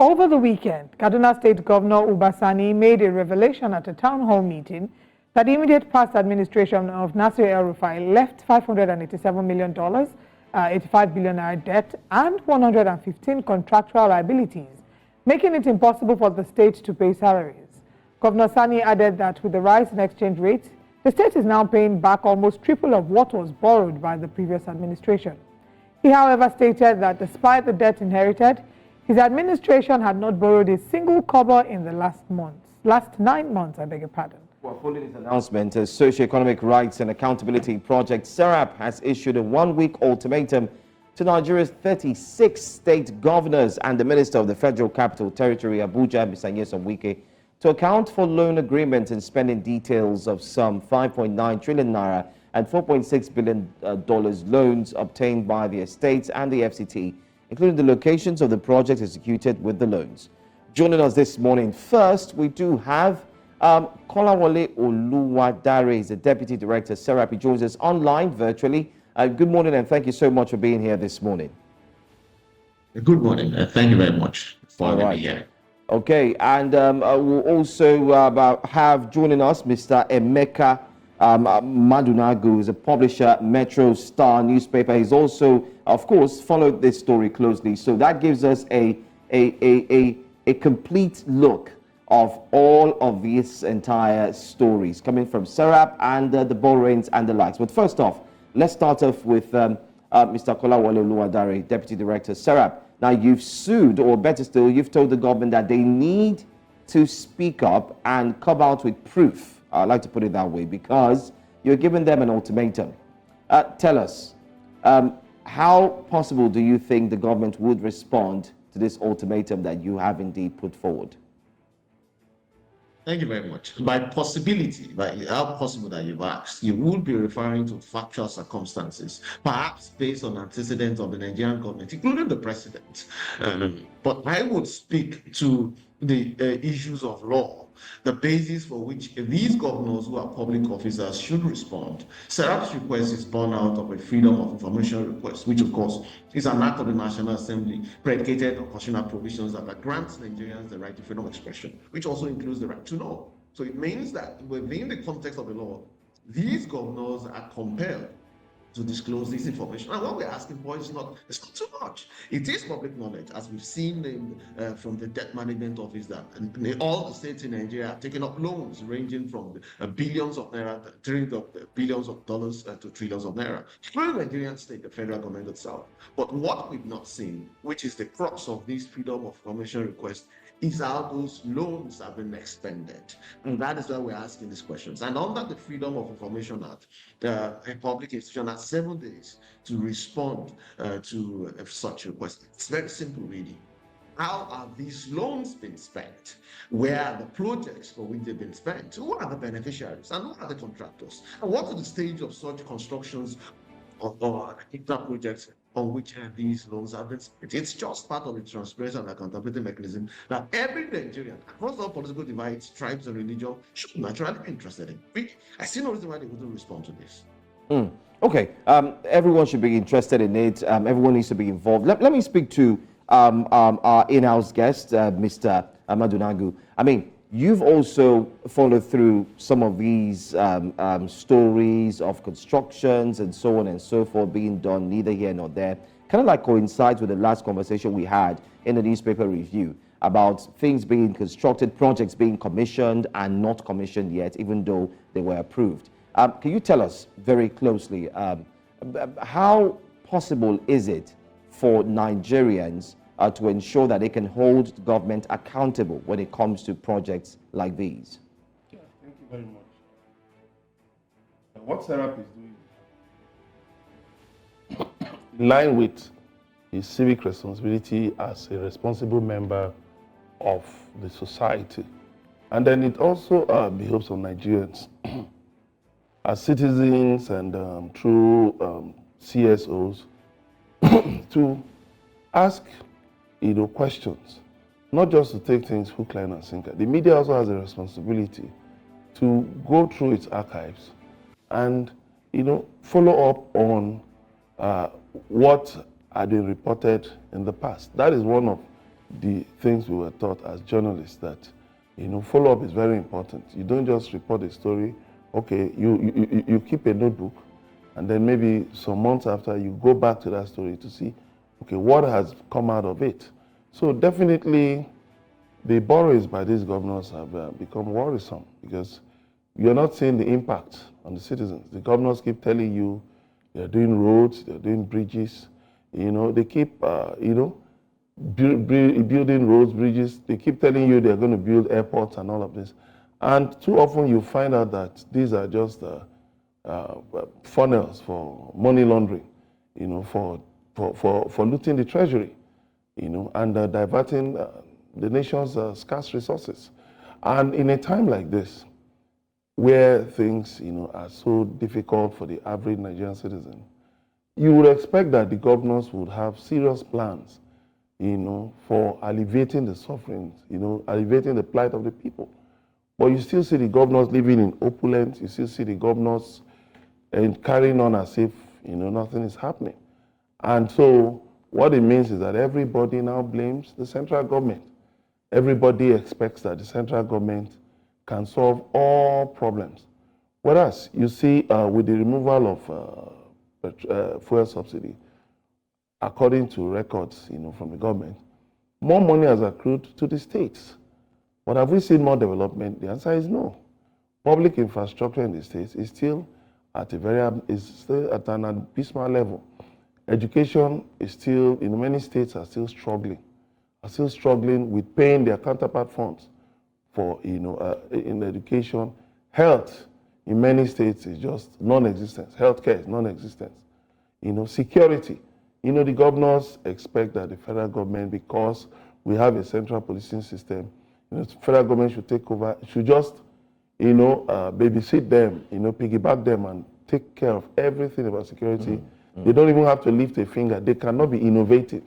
Over the weekend, Kaduna State Governor Uba Sani made a revelation at a town hall meeting that the immediate past administration of Nasir El-Rufai left $587 million, 85 billion naira debt, and 115 contractual liabilities, making it impossible for the state to pay salaries. Governor Sani added that with the rise in exchange rates, the state is now paying back almost triple of what was borrowed by the previous administration. He, however, stated that despite the debt inherited, his administration had not borrowed a single kobo in the last 9 months, I beg your pardon. Well, following this announcement, the Socio-Economic Rights and Accountability Project, SERAP, has issued a one-week ultimatum to Nigeria's 36 state governors and the Minister of the Federal Capital Territory, Abuja, Mr. Nyesom Wike, to account for loan agreements and spending details of some 5.9 trillion naira and $4.6 billion loans obtained by the estates and the FCT, including the locations of the projects executed with the loans. Joining us this morning, first, we do have Kolawole Oluwadare, is the Deputy Director, SERAP. He joins us online, virtually. Good morning, and thank you so much for being here this morning. Good morning. Thank you very much for having me here. Okay, and we'll also have joining us Mr. Emeka Madunagu, who is a publisher, Metro Star newspaper. He's also, of course, followed this story closely. So that gives us a complete look of all of these entire stories coming from SERAP and the borrowings and the likes. But first off, let's start off with Mr. Kolawole Oluwadare, Deputy Director, SERAP. Now, you've sued, or better still, you've told the government that they need to speak up and come out with proof. I like to put it that way, because you're giving them an ultimatum. Tell us, how possible do you think the government would respond to this ultimatum that you have indeed put forward? Thank you very much. By possibility, by how possible that you've asked, you would be referring to factual circumstances, perhaps based on antecedents of the Nigerian government, including the president. But I would speak to the issues of law, the basis for which these governors who are public officers should respond. SERAP's request is born out of a freedom of information request, which of course is an act of the National Assembly predicated on constitutional provisions that grants Nigerians the right to freedom of expression, which also includes the right to know. So it means that within the context of the law, these governors are compelled to disclose this information. And what we're asking for is it's not too much. It is public knowledge, as we've seen from the debt management office, that all the states in Nigeria are taking up loans ranging from billions of naira, billions of dollars to trillions of naira, including the Nigerian state, the federal government itself. But what we've not seen, which is the crux of this freedom of information request, is how those loans have been expended. And that is why we're asking these questions. And under the Freedom of Information Act, a public institution has 7 days to respond to such request. It's very simple, really. How are these loans been spent? Where are the projects for which they've been spent? Who are the beneficiaries? And who are the contractors? And what is the stage of such constructions or infra projects on which these loans have been spent? It's just part of the transparency and accountability mechanism that every Nigerian, across all political divides, tribes, and religion, should naturally be interested in. I see no reason why they wouldn't respond to this. Okay, everyone should be interested in it. Everyone needs to be involved. Let me speak to our in-house guest, Mr. Madunagu. I mean, you've also followed through some of these stories of constructions and so on and so forth being done neither here nor there. Kind of like coincides with the last conversation we had in the newspaper review about things being constructed, projects being commissioned and not commissioned yet, even though they were approved. Can you tell us very closely, how possible is it for Nigerians to ensure that they can hold the government accountable when it comes to projects like these? Yeah, thank you very much. What SERAP is doing, in line with his civic responsibility as a responsible member of the society, and then it also behoves on Nigerians as citizens and through CSOs to ask questions, not just to take things hook, line, and sinker. The media also has a responsibility to go through its archives and follow up on what had been reported in the past. That is one of the things we were taught as journalists that, follow-up is very important. You don't just report a story. Okay, you keep a notebook, and then maybe some months after you go back to that story to see, okay, what has come out of it. So definitely, the borrowings by these governors have become worrisome because you're not seeing the impact on the citizens. The governors keep telling you they're doing roads, they're doing bridges. They keep, building roads, bridges. They keep telling you they're going to build airports and all of this. And too often you find out that these are just funnels for money laundering, for looting the treasury, and diverting the nation's scarce resources. And in a time like this, where things, are so difficult for the average Nigerian citizen, you would expect that the governors would have serious plans, for alleviating the sufferings, alleviating the plight of the people. But you still see the governors living in opulence. You still see the governors carrying on as if, nothing is happening. And so what it means is that everybody now blames the central government. Everybody expects that the central government can solve all problems. Whereas you see with the removal of fuel subsidy, according to records from the government, more money has accrued to the states. But have we seen more development? The answer is no. Public infrastructure in the states is still at an abysmal level. Education is still, many states are still struggling with paying their counterpart funds for, in education. Health in many states is just non-existent. Healthcare is non-existent. Security. The governors expect that the federal government, because we have a central policing system, the federal government should take over, should just, babysit them, piggyback them and take care of everything about security. They don't even have to lift a finger. They cannot be innovative,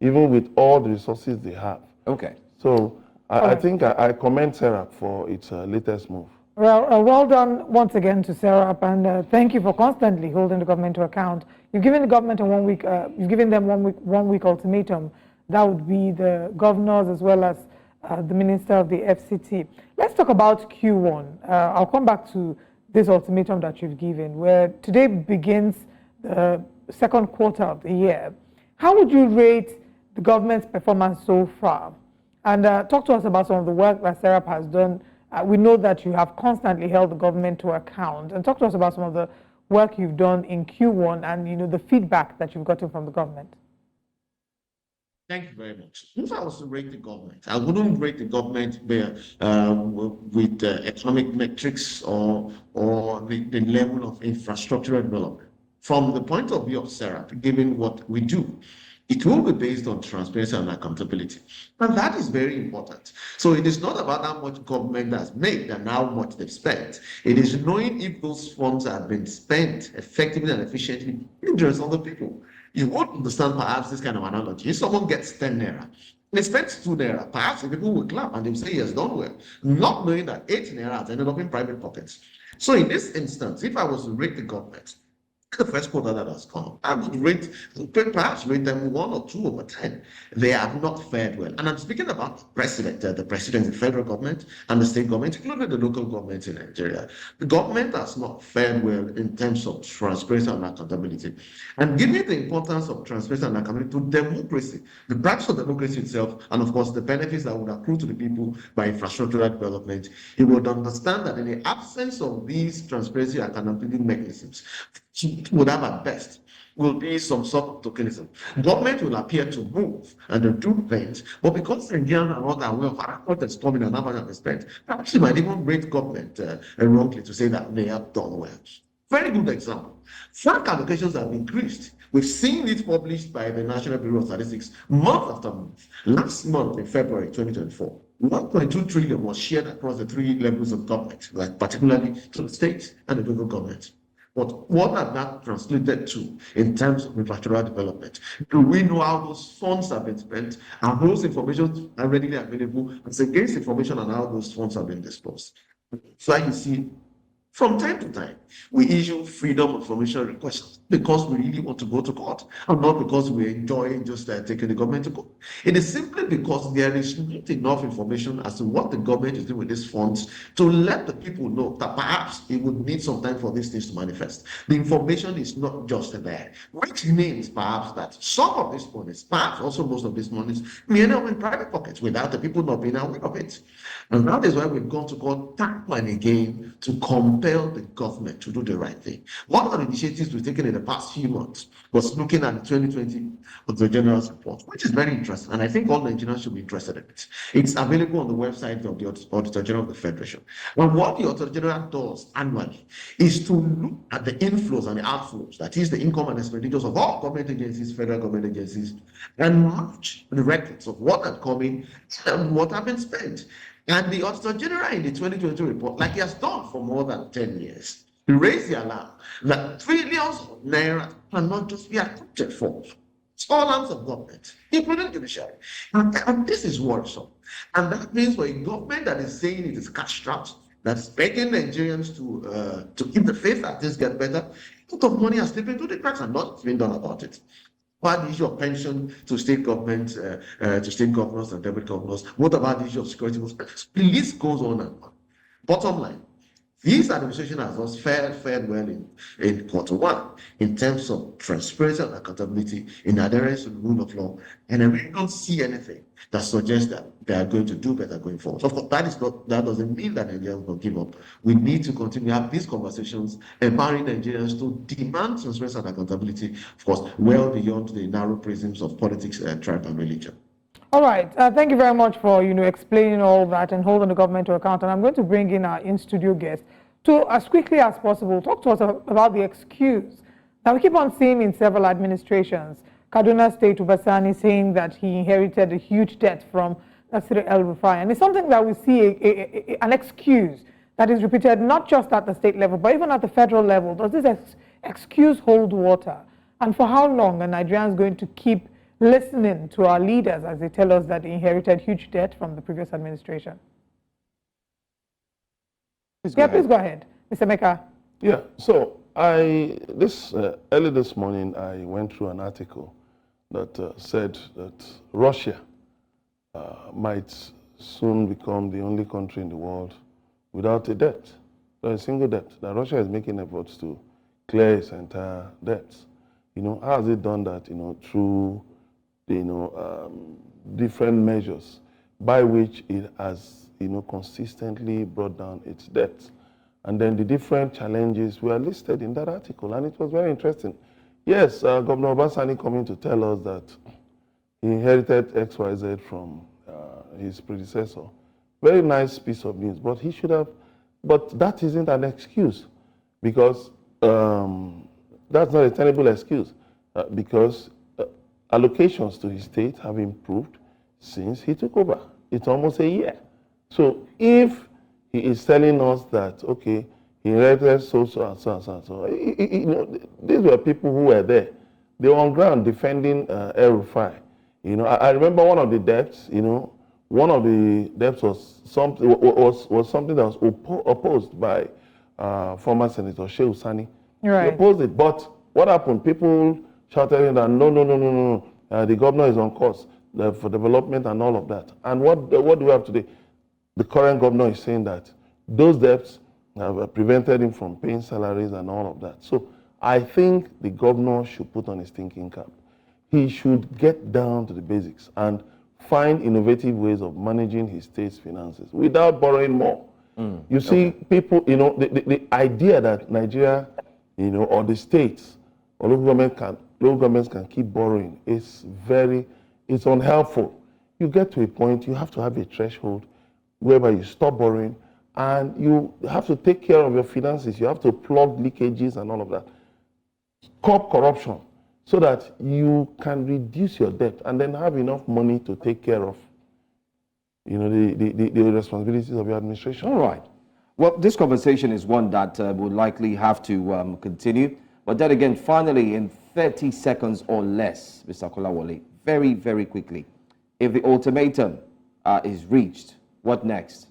even with all the resources they have. Okay. So I think I commend SERAP for its latest move. Well, well done once again to SERAP, and thank you for constantly holding the government to account. You've given the government a 1 week, you've given them one week ultimatum. That would be the governors as well as the Minister of the FCT. Let's talk about Q1. I'll come back to this ultimatum that you've given, where today begins the second quarter of the year. How would you rate the government's performance so far? And talk to us about some of the work that SERAP has done. We know that you have constantly held the government to account. And talk to us about some of the work you've done in Q1 and the feedback that you've gotten from the government. Thank you very much. If I was to rate the government, I wouldn't rate the government with economic metrics or the level of infrastructural development. From the point of view of SERAP, given what we do, it will be based on transparency and accountability. And that is very important. So it is not about how much government has made and how much they've spent. It is knowing if those funds have been spent effectively and efficiently in the interest of the people. You won't understand perhaps this kind of analogy. If someone gets 10 naira, they spent 2 naira, perhaps the people will clap and they will say he has done well, not knowing that 8 naira has ended up in private pockets. So in this instance, if I was to rate the government, the first quarter that has come, I would perhaps rate them 1 or 2 over 10. They have not fared well. And I'm speaking about the president, the federal government and the state government, including the local governments in Nigeria. The government has not fared well in terms of transparency and accountability. And given the importance of transparency and accountability to democracy, the practice of democracy itself, and of course the benefits that would accrue to the people by infrastructural development, you would understand that in the absence of these transparency and accountability mechanisms, would have at best will be some sort of tokenism. Government will appear to move and to do things, but because Nigerians are not aware of what is coming and how much has spent, perhaps you might even rate government wrongly to say that they have done well. Very good example. Frank allocations have increased. We've seen it published by the National Bureau of Statistics month after month. Last month in February 2024, 1.2 trillion was shared across the 3 levels of government, like particularly to the state and the local government. But what has that translated to in terms of infrastructural development? Do we know how those funds have been spent? Are those information are readily available? It's against information on how those funds have been dispersed. So you see From time to time, we issue freedom of information requests because we really want to go to court and not because we enjoy just taking the government to court. It is simply because there is not enough information as to what the government is doing with these funds to let the people know that perhaps it would need some time for these things to manifest. The information is not just there, which means perhaps that some of these monies, perhaps also most of these monies, may end up in private pockets without the people not being aware of it. And that is why we've gone to court time and again to compel the government to do the right thing. One of the initiatives we've taken in the past few months was looking at the 2020 Auditor General's report, which is very interesting, and I think all Nigerians should be interested in it. It's available on the website of the Auditor General of the Federation. And what the Auditor General does annually is to look at the inflows and the outflows, that is the income and expenditures of all government agencies, federal government agencies, and match the records of what have come in and what have been spent. And the Auditor General in the 2022 report, like he has done for more than 10 years, he raised the alarm that trillions of naira cannot just be accounted for. It's all arms of government, including judiciary. And this is worrisome. And that means for a government that is saying it is cash strapped, that's begging Nigerians to keep the faith that things get better, a lot of money has slipped into the cracks and nothing's been done about it. What issue of pension to state governments, to state governors and deputy governors? What about the issue of security? The list goes on and on. Bottom line, this administration has also fared well in quarter one in terms of transparency and accountability in adherence to the rule of law. And I really don't see anything that suggests that they are going to do better going forward. Of course, that doesn't mean that Nigerians will give up. We need to continue to have these conversations, empowering Nigerians to demand transparency and accountability, of course, well beyond the narrow prisms of politics, tribe, and religion. All right. Thank you very much for explaining all that and holding the government to account. And I'm going to bring in our in-studio guest to, as quickly as possible, talk to us about the excuse that we keep on seeing in several administrations. Kaduna State, Uba Sani saying that he inherited a huge debt from Nasir El-Rufai. And it's something that we see an excuse that is repeated not just at the state level, but even at the federal level. Does this excuse hold water? And for how long are Nigerians going to keep listening to our leaders as they tell us that they inherited huge debt from the previous administration? Please go ahead, Mr. Meka. Yeah, so early this morning, I went through an article that said that Russia might soon become the only country in the world without a debt, a single debt. That Russia is making efforts to clear its entire debts. How has it done that? Through different measures by which it has consistently brought down its debts. And then the different challenges were listed in that article, and it was very interesting. Yes, Governor Uba Sani coming to tell us that he inherited XYZ from his predecessor. Very nice piece of news, but but that isn't an excuse, because that's not a tenable excuse, because allocations to his state have improved since he took over. It's almost a year. So if he is telling us that, okay, he inherited so these were people who were there. They were on ground defending El-Rufai. I remember one of the debts, was something that was opposed by former Senator Nasir Sani. Right. He opposed it, but what happened? People shouted that no, the governor is on course for development and all of that. And what do we have today? The current governor is saying that those debts have prevented him from paying salaries and all of that. So I think the governor should put on his thinking cap. He should get down to the basics and find innovative ways of managing his state's finances without borrowing more. You see, people, the idea that Nigeria, or the states or local governments can keep borrowing is it's unhelpful. You get to a point, you have to have a threshold whereby you stop borrowing, and you have to take care of your finances. You have to plug leakages and all of that. Curb corruption so that you can reduce your debt and then have enough money to take care of the responsibilities of your administration. All right. Well, this conversation is one that we'll likely have to continue. But then again, finally, in 30 seconds or less, Mr. Kolawole, very, very quickly, if the ultimatum is reached, what next?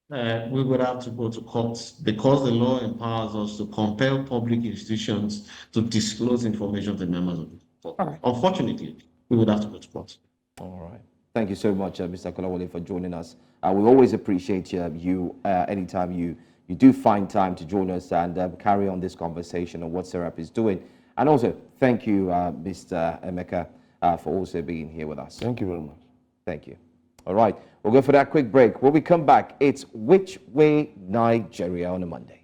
We would have to go to court because the law empowers us to compel public institutions to disclose information to members of the public. All right. Unfortunately, we would have to go to court. All right. Thank you so much, Mr. Kolawole, for joining us. We always appreciate you anytime you do find time to join us and carry on this conversation on what SERAP is doing. And also, thank you, Mr. Emeka, for also being here with us. Thank you very much. Thank you. All right, we'll go for that quick break. When we come back, it's Which Way Nigeria on a Monday.